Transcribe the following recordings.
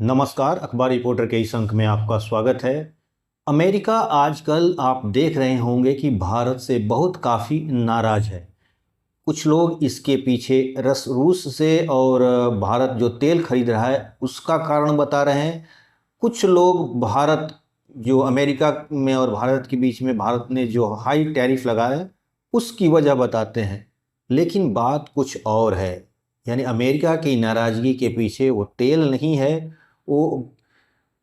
नमस्कार, अखबार रिपोर्टर के इस अंक में आपका स्वागत है। अमेरिका आजकल आप देख रहे होंगे कि भारत से बहुत काफ़ी नाराज़ है। कुछ लोग इसके पीछे रूस से और भारत जो तेल खरीद रहा है उसका कारण बता रहे हैं। कुछ लोग भारत जो अमेरिका में और भारत के बीच में भारत ने जो हाई टैरिफ लगाया है उसकी वजह बताते हैं। लेकिन बात कुछ और है, यानी अमेरिका की नाराज़गी के पीछे वो तेल नहीं है, वो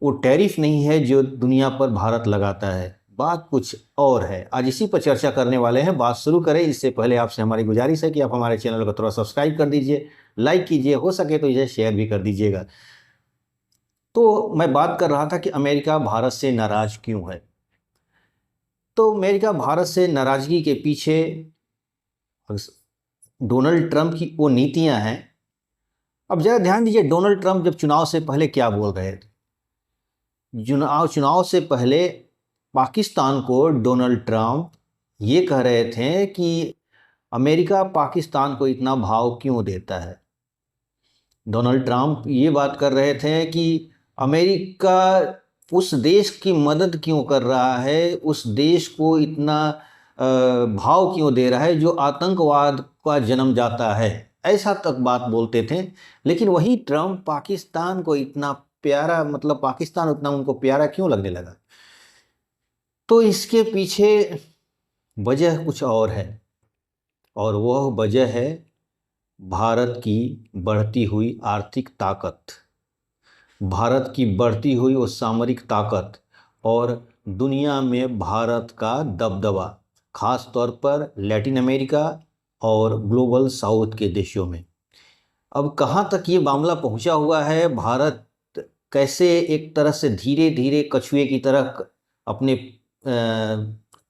वो टैरिफ नहीं है जो दुनिया पर भारत लगाता है। बात कुछ और है। आज इसी पर चर्चा करने वाले हैं। बात शुरू करें इससे पहले आपसे हमारी गुजारिश है कि आप हमारे चैनल को थोड़ा सब्सक्राइब कर दीजिए, लाइक कीजिए, हो सके तो इसे शेयर भी कर दीजिएगा। तो मैं बात कर रहा था कि अमेरिका भारत से नाराज़ क्यों है। तो अमेरिका भारत से नाराज़गी के पीछे डोनाल्ड ट्रंप की वो नीतियां हैं। अब ज़रा ध्यान दीजिए, डोनाल्ड ट्रंप जब चुनाव से पहले क्या बोल रहे थे। चुनाव से पहले पाकिस्तान को डोनाल्ड ट्रंप ये कह रहे थे कि अमेरिका पाकिस्तान को इतना भाव क्यों देता है। डोनाल्ड ट्रंप ये बात कर रहे थे कि अमेरिका उस देश की मदद क्यों कर रहा है, उस देश को इतना भाव क्यों दे रहा है जो आतंकवाद का जन्म जाता है, ऐसा तक बात बोलते थे। लेकिन वही ट्रंप पाकिस्तान को इतना प्यारा, मतलब पाकिस्तान उतना उनको प्यारा क्यों लगने लगा। तो इसके पीछे वजह कुछ और है, और वह वजह है भारत की बढ़ती हुई आर्थिक ताकत, भारत की बढ़ती हुई वो सामरिक ताकत और दुनिया में भारत का दबदबा, खास तौर पर लैटिन अमेरिका और ग्लोबल साउथ के देशों में। अब कहाँ तक ये मामला पहुँचा हुआ है, भारत कैसे एक तरह से धीरे धीरे कछुए की तरह अपने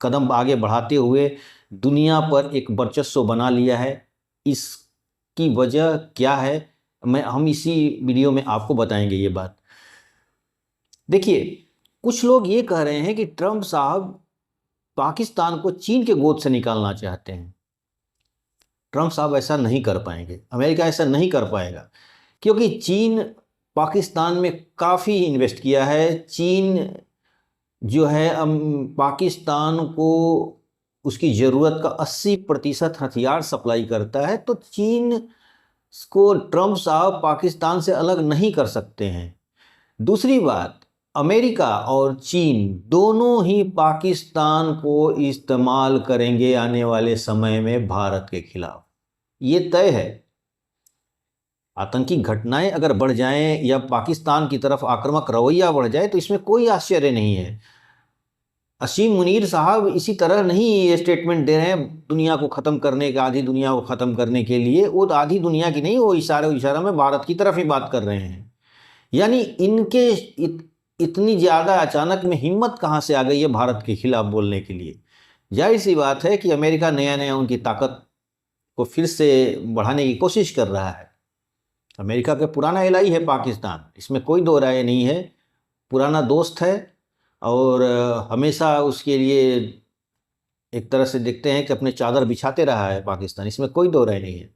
कदम आगे बढ़ाते हुए दुनिया पर एक वर्चस्व बना लिया है, इसकी वजह क्या है, हम इसी वीडियो में आपको बताएंगे ये बात। देखिए, कुछ लोग ये कह रहे हैं कि ट्रंप साहब पाकिस्तान को चीन के गोद से निकालना चाहते हैं। ट्रंप साहब ऐसा नहीं कर पाएंगे, अमेरिका ऐसा नहीं कर पाएगा, क्योंकि चीन पाकिस्तान में काफ़ी इन्वेस्ट किया है। चीन जो है पाकिस्तान को उसकी ज़रूरत का 80% हथियार सप्लाई करता है। तो चीन को ट्रंप साहब पाकिस्तान से अलग नहीं कर सकते हैं। दूसरी बात, अमेरिका और चीन दोनों ही पाकिस्तान को इस्तेमाल करेंगे आने वाले समय में भारत के खिलाफ, ये तय है। आतंकी घटनाएं अगर बढ़ जाएं या पाकिस्तान की तरफ आक्रामक रवैया बढ़ जाए तो इसमें कोई आश्चर्य नहीं है। असीम मुनीर साहब इसी तरह नहीं ये स्टेटमेंट दे रहे हैं दुनिया को ख़त्म करने का, आधी दुनिया को ख़त्म करने के लिए। वो आधी दुनिया की नहीं, वो इशारा में भारत की तरफ ही बात कर रहे हैं। यानी इनके इतनी ज़्यादा अचानक में हिम्मत कहाँ से आ गई है भारत के खिलाफ बोलने के लिए। जाहिर सी बात है कि अमेरिका नया नया उनकी ताकत को फिर से बढ़ाने की कोशिश कर रहा है। अमेरिका का पुराना एलाई है पाकिस्तान, इसमें कोई दो राय नहीं है। पुराना दोस्त है और हमेशा उसके लिए एक तरह से देखते हैं कि अपने चादर बिछाते रहा है पाकिस्तान, इसमें कोई दो राय नहीं है।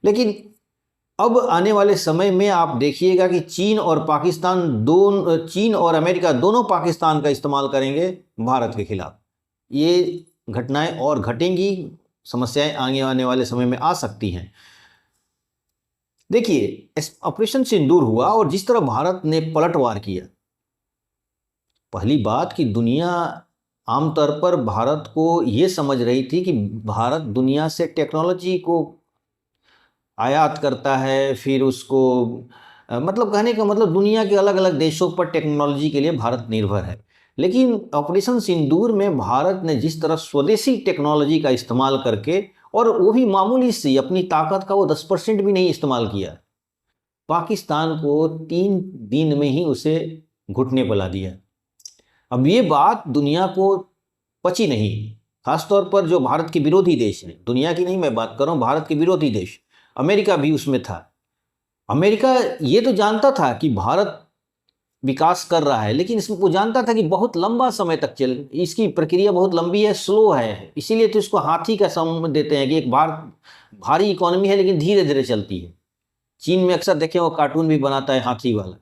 लेकिन अब आने वाले समय में आप देखिएगा कि चीन और अमेरिका दोनों पाकिस्तान का इस्तेमाल करेंगे भारत के खिलाफ। ये घटनाएं और घटेंगी, समस्याएं आगे आने वाले समय में आ सकती हैं। देखिए, ऑपरेशन सिंदूर हुआ और जिस तरह भारत ने पलटवार किया, पहली बात कि दुनिया आमतौर पर भारत को ये समझ रही थी कि भारत दुनिया से टेक्नोलॉजी को आयात करता है, फिर उसको मतलब कहने का मतलब दुनिया के अलग अलग देशों पर टेक्नोलॉजी के लिए भारत निर्भर है। लेकिन ऑपरेशन सिंदूर में भारत ने जिस तरह स्वदेशी टेक्नोलॉजी का इस्तेमाल करके, और वो भी मामूली सी, अपनी ताकत का वो 10% भी नहीं इस्तेमाल किया, पाकिस्तान को 3 दिन में ही उसे घुटने पर ला दिया। अब ये बात दुनिया को पची नहीं, खासतौर पर जो भारत के विरोधी देश हैं, दुनिया की नहीं मैं बात कर रहा हूँ, भारत के विरोधी देश, अमेरिका भी उसमें था। अमेरिका ये तो जानता था कि भारत विकास कर रहा है, लेकिन इसमें वो जानता था कि बहुत लंबा समय तक इसकी प्रक्रिया बहुत लंबी है, स्लो है। इसीलिए तो इसको हाथी का सम देते हैं कि एक भारी इकोनॉमी है लेकिन धीरे धीरे चलती है। चीन में अक्सर देखें वो कार्टून भी बनाता है हाथी वाला।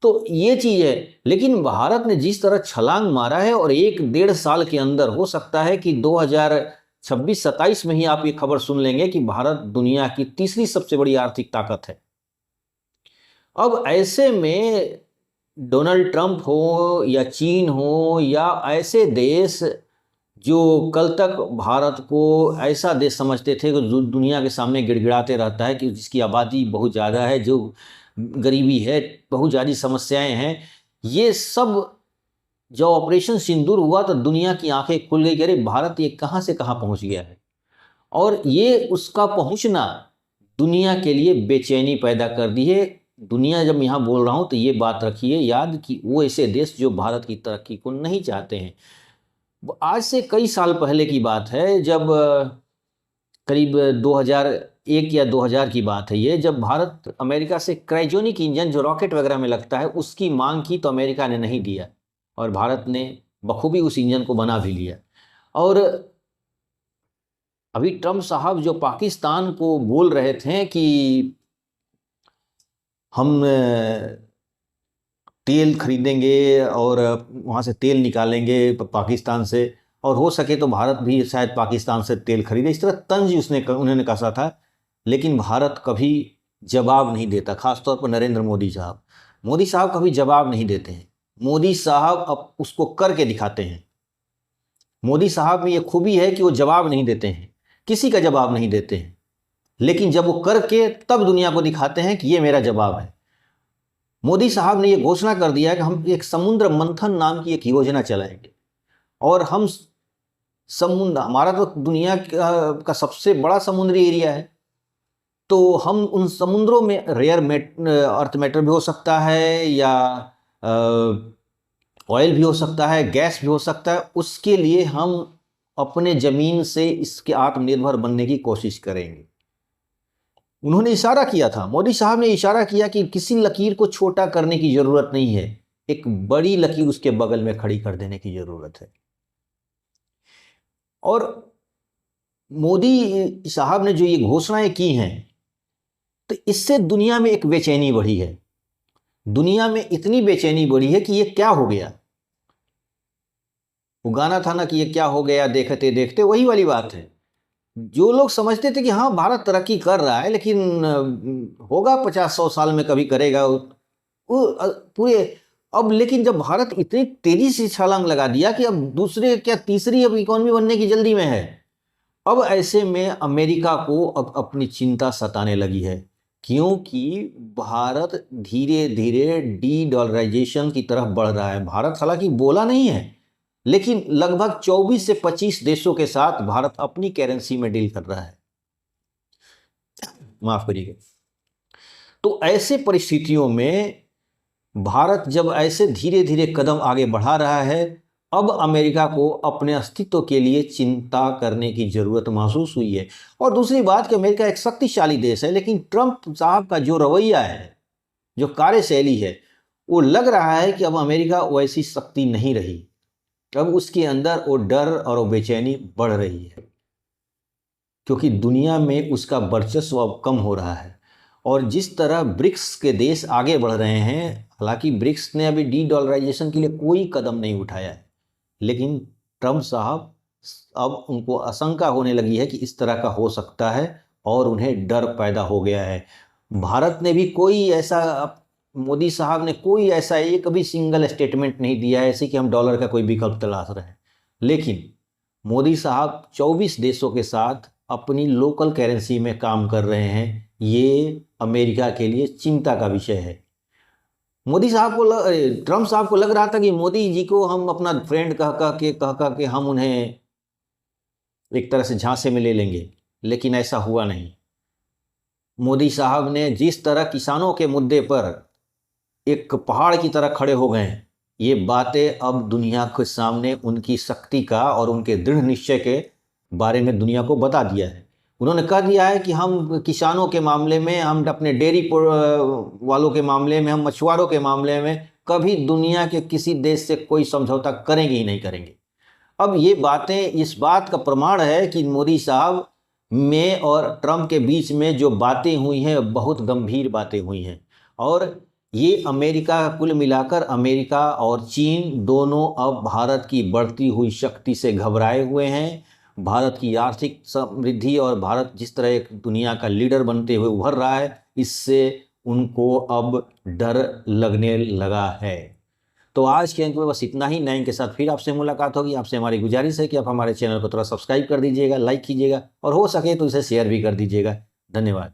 तो ये चीज़ है। लेकिन भारत ने जिस तरह छलांग मारा है, और 1-1.5 साल के अंदर हो सकता है कि 2026-27 में ही आप ये खबर सुन लेंगे कि भारत दुनिया की तीसरी सबसे बड़ी आर्थिक ताकत है। अब ऐसे में डोनाल्ड ट्रंप हो या चीन हो या ऐसे देश जो कल तक भारत को ऐसा देश समझते थे कि जो दुनिया के सामने गिड़गिड़ाते रहता है, कि जिसकी आबादी बहुत ज़्यादा है, जो गरीबी है, बहुत ज़्यादा समस्याएं हैं, ये सब जब ऑपरेशन सिंदूर हुआ तो दुनिया की आंखें खुल गई कि अरे भारत ये कहाँ से कहाँ पहुँच गया है। और ये उसका पहुँचना दुनिया के लिए बेचैनी पैदा कर दी है। दुनिया जब यहाँ बोल रहा हूँ तो ये बात रखिए याद कि वो ऐसे देश जो भारत की तरक्की को नहीं चाहते हैं। आज से कई साल पहले की बात है, जब करीब 2001 या 2000 की बात है ये, जब भारत अमेरिका से क्रायोजेनिक इंजन जो रॉकेट वगैरह में लगता है उसकी मांग की तो अमेरिका ने नहीं दिया, और भारत ने बखूबी उस इंजन को बना भी लिया। और अभी ट्रम्प साहब जो पाकिस्तान को बोल रहे थे कि हम तेल खरीदेंगे और वहाँ से तेल निकालेंगे पाकिस्तान से, और हो सके तो भारत भी शायद पाकिस्तान से तेल खरीदे, इस तरह तंज उन्होंने कसा था। लेकिन भारत कभी जवाब नहीं देता, खासतौर पर नरेंद्र मोदी साहब। मोदी साहब कभी जवाब नहीं देते हैं। मोदी साहब अब उसको करके दिखाते हैं। मोदी साहब में ये खूबी है कि वो जवाब नहीं देते हैं, किसी का जवाब नहीं देते हैं, लेकिन जब वो करके तब दुनिया को दिखाते हैं कि ये मेरा जवाब है। मोदी साहब ने ये घोषणा कर दिया है कि हम एक समुद्र मंथन नाम की एक योजना चलाएंगे, और हम समुद्र, हमारा तो दुनिया का सबसे बड़ा समुद्री एरिया है, तो हम उन समुद्रों में रेयर अर्थ मैटर भी हो सकता है, या ऑयल भी हो सकता है, गैस भी हो सकता है, उसके लिए हम अपने ज़मीन से इसके आत्मनिर्भर बनने की कोशिश करेंगे। उन्होंने इशारा किया था, मोदी साहब ने इशारा किया कि किसी लकीर को छोटा करने की ज़रूरत नहीं है, एक बड़ी लकीर उसके बगल में खड़ी कर देने की ज़रूरत है। और मोदी साहब ने जो ये घोषणाएं की हैं, तो इससे दुनिया में एक बेचैनी बढ़ी है। दुनिया में इतनी बेचैनी बढ़ी है कि ये क्या हो गया। वो गाना था ना कि ये क्या हो गया देखते देखते, वही वाली बात है। जो लोग समझते थे कि हाँ भारत तरक्की कर रहा है, लेकिन होगा 50-100 साल में कभी करेगा वो पूरे। अब लेकिन जब भारत इतनी तेजी से छलांग लगा दिया कि अब दूसरे क्या तीसरी अब इकोनॉमी बनने की जल्दी में है। अब ऐसे में अमेरिका को अब अपनी चिंता सताने लगी है, क्योंकि भारत धीरे धीरे डी डॉलराइजेशन की तरफ बढ़ रहा है। भारत हालांकि बोला नहीं है, लेकिन लगभग 24 से 25 देशों के साथ भारत अपनी करेंसी में डील कर रहा है, माफ करिएगा। तो ऐसे परिस्थितियों में भारत जब ऐसे धीरे धीरे कदम आगे बढ़ा रहा है, अब अमेरिका को अपने अस्तित्व के लिए चिंता करने की जरूरत महसूस हुई है। और दूसरी बात कि अमेरिका एक शक्तिशाली देश है, लेकिन ट्रंप साहब का जो रवैया है, जो कार्यशैली है, वो लग रहा है कि अब अमेरिका वैसी शक्ति नहीं रही। अब उसके अंदर वो डर और वो बेचैनी बढ़ रही है, क्योंकि दुनिया में उसका वर्चस्व अब कम हो रहा है। और जिस तरह ब्रिक्स के देश आगे बढ़ रहे हैं, हालांकि ब्रिक्स ने अभी डी डॉलराइजेशन के लिए कोई कदम नहीं उठाया है, लेकिन ट्रंप साहब अब उनको आशंका होने लगी है कि इस तरह का हो सकता है, और उन्हें डर पैदा हो गया है। भारत ने भी कोई ऐसा, मोदी साहब ने कोई ऐसा एक भी सिंगल स्टेटमेंट नहीं दिया है ऐसे कि हम डॉलर का कोई विकल्प तलाश रहे हैं। लेकिन मोदी साहब 24 देशों के साथ अपनी लोकल करेंसी में काम कर रहे हैं। ये अमेरिका के लिए चिंता का विषय है। मोदी साहब को ट्रंप साहब को लग रहा था कि मोदी जी को हम अपना फ्रेंड कह के हम उन्हें एक तरह से झांसे में ले लेंगे, लेकिन ऐसा हुआ नहीं। मोदी साहब ने जिस तरह किसानों के मुद्दे पर एक पहाड़ की तरह खड़े हो गए हैं, ये बातें अब दुनिया के सामने उनकी शक्ति का और उनके दृढ़ निश्चय के बारे में दुनिया को बता दिया है। उन्होंने कह दिया है कि हम किसानों के मामले में, हम अपने डेयरी वालों के मामले में, हम मछुआरों के मामले में कभी दुनिया के किसी देश से कोई समझौता करेंगे ही नहीं करेंगे। अब ये बातें इस बात का प्रमाण है कि मोदी साहब में और ट्रंप के बीच में जो बातें हुई हैं बहुत गंभीर बातें हुई हैं, और ये अमेरिका, कुल मिलाकर अमेरिका और चीन दोनों अब भारत की बढ़ती हुई शक्ति से घबराए हुए हैं। भारत की आर्थिक समृद्धि और भारत जिस तरह एक दुनिया का लीडर बनते हुए उभर रहा है, इससे उनको अब डर लगने लगा है। तो आज के अंक में बस इतना ही। नए अंक के साथ फिर आपसे मुलाकात होगी। आपसे हमारी गुजारिश है कि आप हमारे चैनल को थोड़ा सब्सक्राइब कर दीजिएगा, लाइक कीजिएगा और हो सके तो इसे शेयर भी कर दीजिएगा। धन्यवाद।